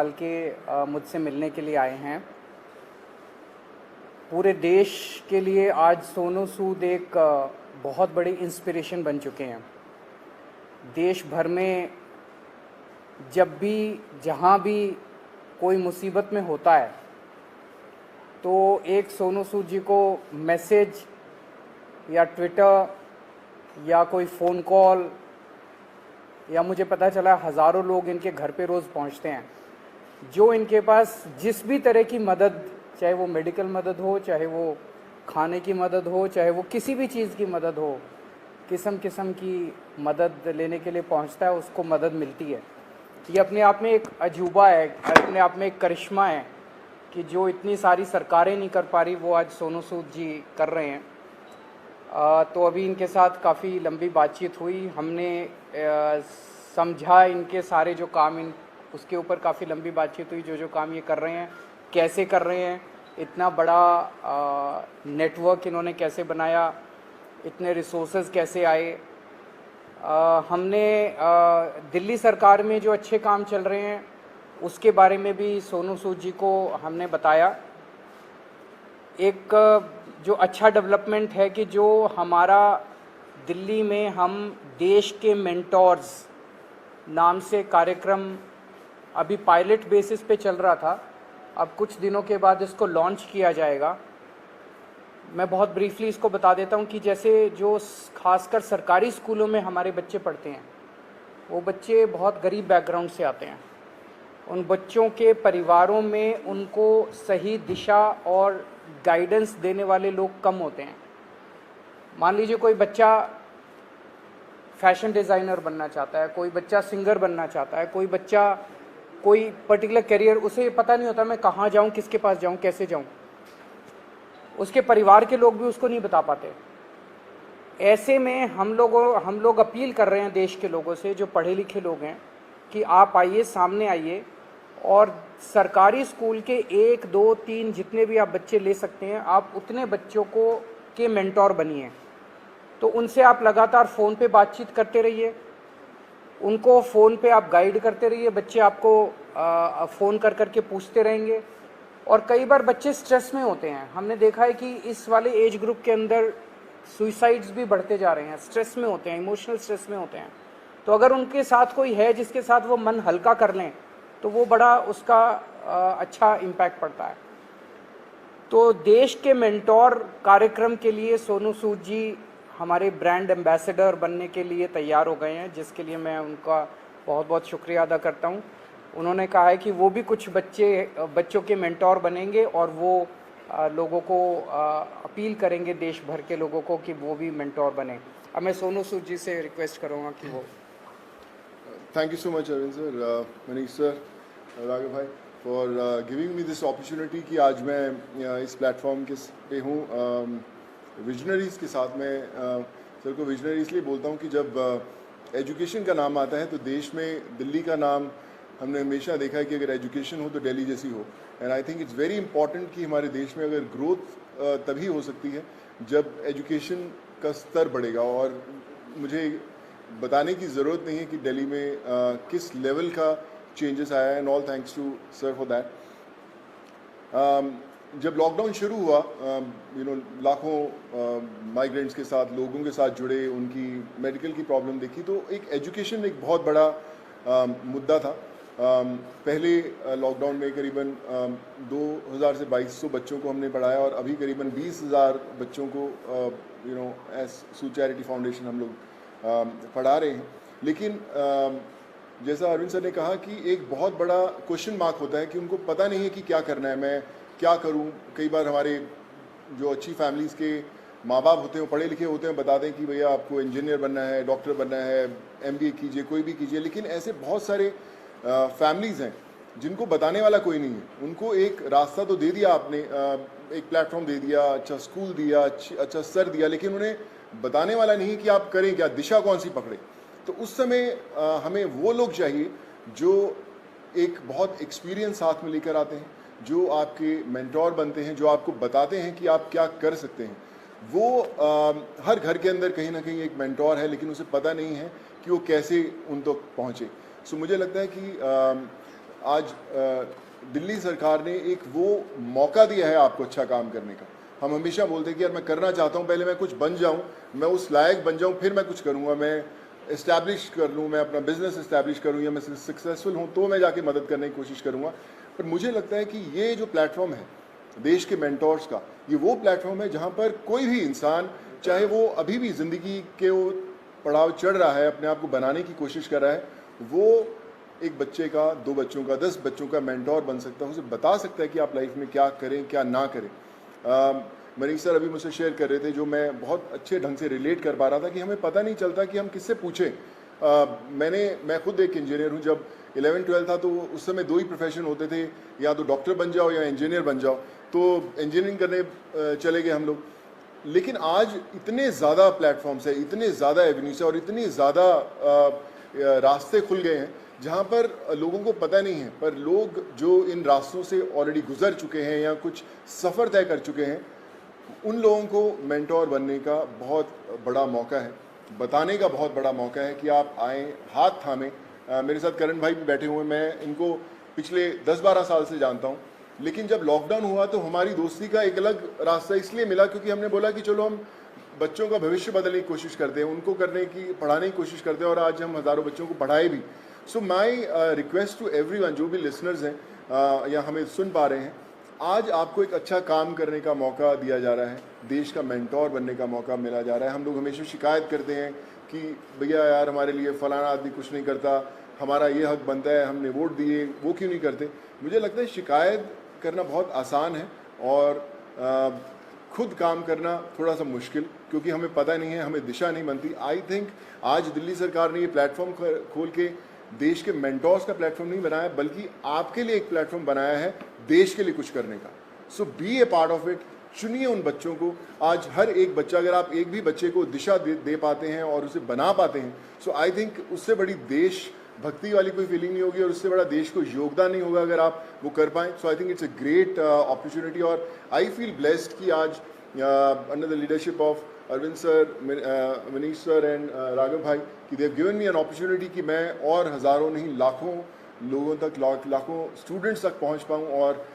निकाल के मुझसे मिलने के लिए आए हैं। पूरे देश के लिए आज सोनू सूद एक बहुत बड़ी इंस्पिरेशन बन चुके हैं। देश भर में जब भी जहाँ भी कोई मुसीबत में होता है तो एक सोनू सूद जी को मैसेज या ट्विटर या कोई फ़ोन कॉल या मुझे पता चला हज़ारों लोग इनके घर पे रोज़ पहुंचते हैं, जो इनके पास जिस भी तरह की मदद, चाहे वो मेडिकल मदद हो, चाहे वो खाने की मदद हो, चाहे वो किसी भी चीज़ की मदद हो, किस्म किस्म की मदद लेने के लिए पहुंचता है, उसको मदद मिलती है। ये अपने आप में एक अजूबा है, अपने आप में एक करिश्मा है कि जो इतनी सारी सरकारें नहीं कर पा रही वो आज सोनू सूद जी कर रहे हैं। तो अभी इनके साथ काफ़ी लंबी बातचीत हुई, हमने समझा इनके सारे जो काम उसके ऊपर काफ़ी लंबी बातचीत हुई, जो काम ये कर रहे हैं कैसे कर रहे हैं, इतना बड़ा नेटवर्क इन्होंने कैसे बनाया, इतने रिसोर्सेज कैसे आए। हमने दिल्ली सरकार में जो अच्छे काम चल रहे हैं उसके बारे में भी सोनू सूद जी को हमने बताया। एक जो अच्छा डेवलपमेंट है कि जो हमारा दिल्ली में हम देश के मेंटोर्स नाम से कार्यक्रम अभी पायलट बेसिस पे चल रहा था, अब कुछ दिनों के बाद इसको लॉन्च किया जाएगा। मैं बहुत ब्रीफली इसको बता देता हूँ कि जैसे जो खासकर सरकारी स्कूलों में हमारे बच्चे पढ़ते हैं, वो बच्चे बहुत गरीब बैकग्राउंड से आते हैं। उन बच्चों के परिवारों में उनको सही दिशा और गाइडेंस देने वाले लोग कम होते हैं। मान लीजिए कोई बच्चा फैशन डिज़ाइनर बनना चाहता है, कोई बच्चा सिंगर बनना चाहता है, कोई बच्चा कोई पर्टिकुलर करियर, उसे पता नहीं होता मैं कहाँ जाऊँ, किसके पास जाऊँ, कैसे जाऊँ। उसके परिवार के लोग भी उसको नहीं बता पाते। ऐसे में हम लोग अपील कर रहे हैं देश के लोगों से, जो पढ़े लिखे लोग हैं, कि आप आइए, सामने आइए और सरकारी स्कूल के 1, 2, 3 जितने भी आप बच्चे ले सकते हैं, आप उतने बच्चों को के मेंटोर बनिए। तो उनसे आप लगातार फ़ोन पे बातचीत करते रहिए, उनको फ़ोन पे आप गाइड करते रहिए, बच्चे आपको फ़ोन कर कर के पूछते रहेंगे। और कई बार बच्चे स्ट्रेस में होते हैं, हमने देखा है कि इस वाले एज ग्रुप के अंदर सुइसाइड्स भी बढ़ते जा रहे हैं, स्ट्रेस में होते हैं, इमोशनल स्ट्रेस में होते हैं। तो अगर उनके साथ कोई है जिसके साथ वो मन हल्का कर लें तो वो बड़ा उसका अच्छा इम्पैक्ट पड़ता है। तो देश के मेंटोर कार्यक्रम के लिए सोनू सूद जी हमारे ब्रांड एम्बेसडर बनने के लिए तैयार हो गए हैं, जिसके लिए मैं उनका बहुत बहुत शुक्रिया अदा करता हूं। उन्होंने कहा है कि वो भी कुछ बच्चों के मेंटोर बनेंगे और वो लोगों को अपील करेंगे, देश भर के लोगों को, कि वो भी मेंटोर बने। अब मैं सोनू सूद जी से रिक्वेस्ट करूँगा कि वो। Thank you so much, Arvind sir, Manish sir, Raghav bhai, for giving me this opportunity कि आज मैं इस प्लेटफॉर्म के पे हूँ विजनरीज़ के साथ। मैं सर को विजनरी इसलिए बोलता हूँ कि जब एजुकेशन का नाम आता है तो देश में दिल्ली का नाम हमने हमेशा देखा है कि अगर एजुकेशन हो तो दिल्ली जैसी हो। And I think it's very important कि हमारे देश में अगर ग्रोथ तभी हो सकती है जब एजुकेशन का स्तर बढ़ेगा। और मुझे बताने की ज़रूरत नहीं है कि दिल्ली में किस लेवल का चेंजेस आया है, and all thanks to sir for that. जब लॉकडाउन शुरू हुआ, लाखों माइग्रेंट्स के साथ, लोगों के साथ जुड़े, उनकी मेडिकल की प्रॉब्लम देखी, तो एक एजुकेशन एक बहुत बड़ा मुद्दा था। पहले लॉकडाउन में करीबन 2000 से 2200 बच्चों को हमने पढ़ाया और अभी करीबन 20,000 बच्चों को एज सूद चैरिटी फाउंडेशन हम लोग पढ़ा रहे हैं। लेकिन जैसा अरविंद सर ने कहा कि एक बहुत बड़ा क्वेश्चन मार्क होता है कि उनको पता नहीं है कि क्या करना है, मैं क्या करूं। कई बार हमारे जो अच्छी फैमिलीज़ के माँ बाप होते हैं, पढ़े लिखे होते हैं, बताते हैं कि भैया आपको इंजीनियर बनना है, डॉक्टर बनना है, MBA कीजिए, कोई भी कीजिए। लेकिन ऐसे बहुत सारे फैमिलीज़ हैं जिनको बताने वाला कोई नहीं है। उनको एक रास्ता तो दे दिया आपने, एक प्लेटफॉर्म दे दिया, अच्छा स्कूल दिया, अच्छा सर दिया, लेकिन उन्हें बताने वाला नहीं कि आप करें क्या, दिशा कौन सी पकड़े। तो उस समय हमें वो लोग चाहिए जो एक बहुत एक्सपीरियंस साथ में लेकर आते हैं, जो आपके मेंटोर बनते हैं, जो आपको बताते हैं कि आप क्या कर सकते हैं। वो हर घर के अंदर कहीं ना कहीं एक मेंटोर है, लेकिन उसे पता नहीं है कि वो कैसे उन तक पहुँचे। सो मुझे लगता है कि आज दिल्ली सरकार ने एक वो मौका दिया है आपको अच्छा काम करने का। हम हमेशा बोलते हैं कि यार मैं करना चाहता हूँ, पहले मैं कुछ बन जाऊँ, मैं उस लायक बन जाऊँ, फिर मैं कुछ करूँगा, मैं इस्टेब्लिश कर लूँ, मैं अपना बिजनेस इस्टेब्लिश करूँ, या मैं सक्सेसफुल हूँ तो मैं जाके मदद करने की कोशिश करूँगा। पर मुझे लगता है कि ये जो प्लेटफॉर्म है देश के मेंटोर्स का, ये वो प्लेटफॉर्म है जहाँ पर कोई भी इंसान, चाहे वो अभी भी ज़िंदगी के वो पड़ाव चढ़ रहा है, अपने आप को बनाने की कोशिश कर रहा है, वो एक बच्चे का, 2 बच्चों का, 10 बच्चों का मेंटोर बन सकता है, उसे बता सकता है कि आप लाइफ में क्या करें, क्या ना करें। मनीष सर अभी मुझसे शेयर कर रहे थे, जो मैं बहुत अच्छे ढंग से रिलेट कर पा रहा था, कि हमें पता नहीं चलता कि हम किससे पूछें। मैं खुद एक इंजीनियर हूँ। जब 11-12 था तो उस समय 2 ही प्रोफेशन होते थे, या तो डॉक्टर बन जाओ या इंजीनियर बन जाओ, तो इंजीनियरिंग करने चले गए हम लोग। लेकिन आज इतने ज़्यादा प्लेटफॉर्म्स है, इतने ज़्यादा एवेन्यूज है, और इतनी ज़्यादा रास्ते खुल गए हैं जहाँ पर लोगों को पता नहीं है, पर लोग जो इन रास्तों से ऑलरेडी गुजर चुके हैं या कुछ सफ़र तय कर चुके हैं, उन लोगों को मेंटोर बनने का बहुत बड़ा मौका है, बताने का बहुत बड़ा मौका है कि आप आएँ, हाथ थामें। मेरे साथ करण भाई भी बैठे हुए हैं, मैं इनको पिछले 10-12 साल से जानता हूँ, लेकिन जब लॉकडाउन हुआ तो हमारी दोस्ती का एक अलग रास्ता इसलिए मिला क्योंकि हमने बोला कि चलो हम बच्चों का भविष्य बदलने की कोशिश करते हैं, उनको पढ़ाने की कोशिश करते हैं, और आज हम हज़ारों बच्चों को पढ़ाए भी। सो माई रिक्वेस्ट टू एवरीवन, जो भी लिसनर्स हैं या हमें सुन पा रहे हैं, आज आपको एक अच्छा काम करने का मौका दिया जा रहा है, देश का मेंटोर बनने का मौका मिला जा रहा है। हम लोग हमेशा शिकायत करते हैं कि भैया यार हमारे लिए फलाना आदमी कुछ नहीं करता, हमारा ये हक बनता है, हमने वोट दिए, वो क्यों नहीं करते। मुझे लगता है शिकायत करना बहुत आसान है, और खुद काम करना थोड़ा सा मुश्किल, क्योंकि हमें पता नहीं है, हमें दिशा नहीं बनती। आई थिंक आज दिल्ली सरकार ने ये प्लेटफॉर्म खोल के देश के मेंटोर्स का प्लेटफॉर्म नहीं बनाया, बल्कि आपके लिए एक प्लेटफॉर्म बनाया है देश के लिए कुछ करने का। So be a part of it. चुनिए उन बच्चों को। आज हर एक बच्चा, अगर आप एक भी बच्चे को दिशा दे पाते हैं और उसे बना पाते हैं, सो आई थिंक उससे बड़ी देश भक्ति वाली कोई फीलिंग नहीं होगी, और उससे बड़ा देश को योगदान नहीं होगा अगर आप वो कर पाएँ। So I think it's a great opportunity, और आई फील ब्लेस्ड कि आज under the leadership of Arvind sir, Manish sir and Raghav भाई, कि they have given me an opportunity कि मैं और हज़ारों नहीं लाखों लोगों तक, लाखों स्टूडेंट्स तक पहुंच पाऊं और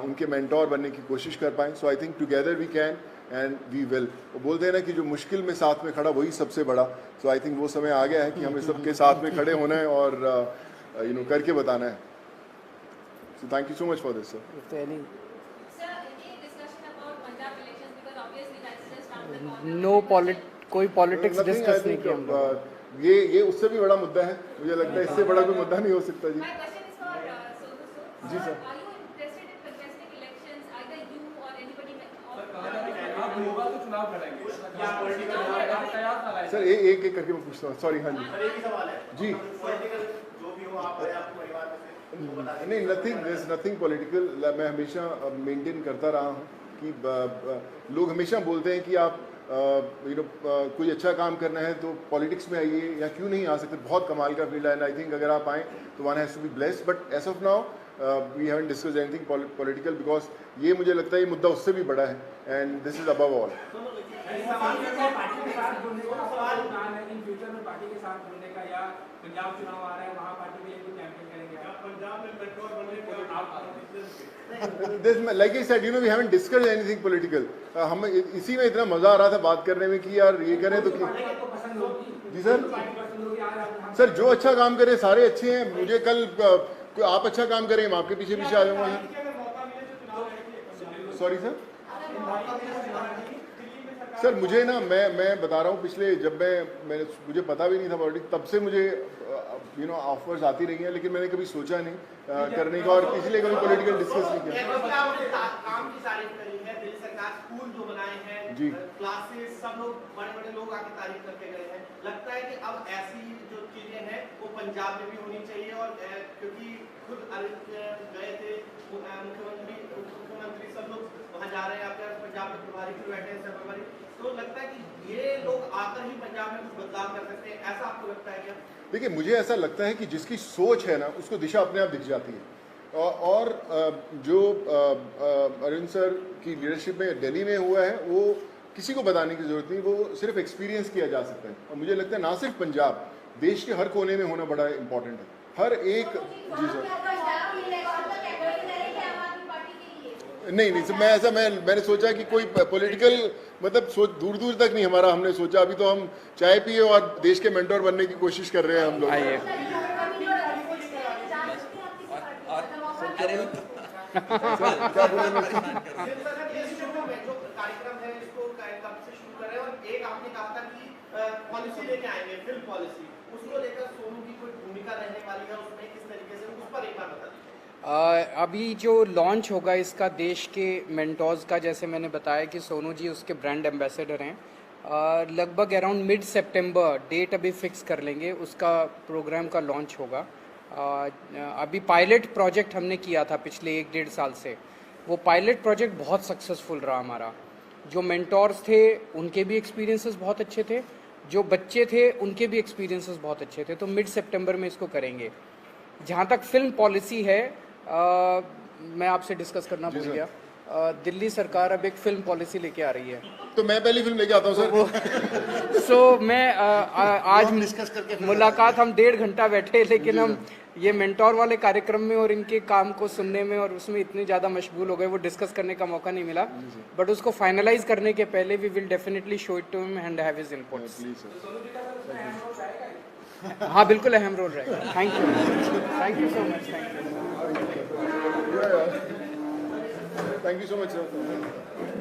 उनके मेंटोर बनने की कोशिश कर पाएं। So I think together we can and we will. वो बोलते हैं ना कि जो मुश्किल में साथ में खड़ा वही सबसे बड़ा। सो आई थिंक वो समय आ गया है कि हमें सबके साथ में खड़े होना है और करके बताना है। So thank you so much for this sir. कोई पॉलिटिक्स डिस्कस नहीं किया हम लोग। ये उससे भी बड़ा मुद्दा है, मुझे लगता है इससे बड़ा कोई मुद्दा नहीं हो सकता जी। जी सर। सर एक एक करके मैं पूछता हूँ, सॉरी। हाँ जी जी। नहीं, नथिंग पॉलिटिकल। मैं हमेशा मेंटेन करता रहा हूँ कि लोग हमेशा बोलते हैं कि आप कोई अच्छा काम करना है तो पॉलिटिक्स में आइए, या क्यों नहीं आ सकते। बहुत कमाल का फील्ड है, एंड आई थिंक अगर आप आएँ तो one has to be blessed. But as of now we haven't discussed anything political, because ये मुझे लगता है ये मुद्दा उससे भी बड़ा है, and this is above all. Like I said, we haven't discussed anything political. हम इसी में इतना मजा आ रहा था बात करने में कि यार ये करें तो जी सर जो अच्छा काम करे सारे अच्छे हैं। मुझे कल आप अच्छा काम करें, मैं आपके पीछे पीछे आ जाऊंगा सर। सॉरी सर मुझे ना, मैं बता रहा हूँ, पिछले जब मैंने मुझे पता भी नहीं था पॉलिटिक्स, तब से मुझे ऑफर्स आती रही हैं, लेकिन मैंने कभी सोचा नहीं करने का, और इसलिए कभी पॉलिटिकल डिस्कस नहीं किया। स्कूल जो बनाए हैं जी, क्लासेस, सब लोग बड़े लोग आके तारीफ करके गए हैं। लगता है कि अब ऐसी जो चीजें हैं वो पंजाब में भी होनी चाहिए, और क्योंकि खुद अरविंद गए थे, मुख्यमंत्री सब लोग वहाँ जा रहे हैं, आपके पंजाब में प्रभारी भी बैठे हैं सब प्रभारी, तो लगता है कि ये लोग आकर ही पंजाब में कुछ बदलाव कर सकते हैं, ऐसा आपको लगता है क्या? देखिए, मुझे ऐसा लगता है कि जिसकी सोच है ना, उसको दिशा अपने आप दिख जाती है। और जो अरविंद सर की लीडरशिप में दिल्ली में हुआ है, वो किसी को बताने की जरूरत नहीं, वो सिर्फ एक्सपीरियंस किया जा सकता है। और मुझे लगता है ना सिर्फ पंजाब, देश के हर कोने में होना बड़ा इंपॉर्टेंट है। हर एक जी सर नहीं सर, मैंने सोचा कि कोई पॉलिटिकल मतलब सोच दूर दूर तक नहीं हमारा हमने सोचा। अभी तो हम चाय पिए और देश के मेंटोर बनने की कोशिश कर रहे हैं हम लोग। आइए क्या बोले मैं जो कार्यक्रम है इसको कब से शुरू कर रहे हैं और एक आपने कहा था कि पॉलिसी लेके आएंगे, फिल्म पॉलिसी, उसको लेकर सोनू की कोई भूमिका रहने वाली है उसमें, किस तरीके से, उस पर एक बार बता दीजिए। अभी जो लॉन्च होगा इसका देश के मेंटोर्स का, जैसे मैंने बताया कि सोनू जी उसके ब्रांड एम्बेसडर हैं। लगभग अराउंड मिड सितंबर डेट अभी फिक्स कर लेंगे, उसका प्रोग्राम का लॉन्च होगा। अभी पायलट प्रोजेक्ट हमने किया था पिछले 1-1.5 साल से, वो पायलट प्रोजेक्ट बहुत सक्सेसफुल रहा हमारा। जो मेंटोर्स थे उनके भी एक्सपीरियंसेस बहुत अच्छे थे, जो बच्चे थे उनके भी एक्सपीरियंसेस बहुत अच्छे थे। तो मिड सितंबर में इसको करेंगे। जहाँ तक फिल्म पॉलिसी है, मैं आपसे डिस्कस करना भूल गया। दिल्ली सरकार अब एक फिल्म पॉलिसी लेके आ रही है। तो मैं पहली फिल्म लेके आता हूँ सर। मैं आज मुलाकात हम 1.5 घंटा बैठे, लेकिन हम ये मेंटोर वाले कार्यक्रम में और इनके काम को सुनने में और उसमें इतने ज़्यादा मशगूल हो गए, वो डिस्कस करने का मौका नहीं मिला। बट उसको फाइनलाइज करने के पहले we will definitely show it to him and have his inputs. हाँ बिल्कुल अहम रोल रहेगा। Thank you so much. Thank you so much sir.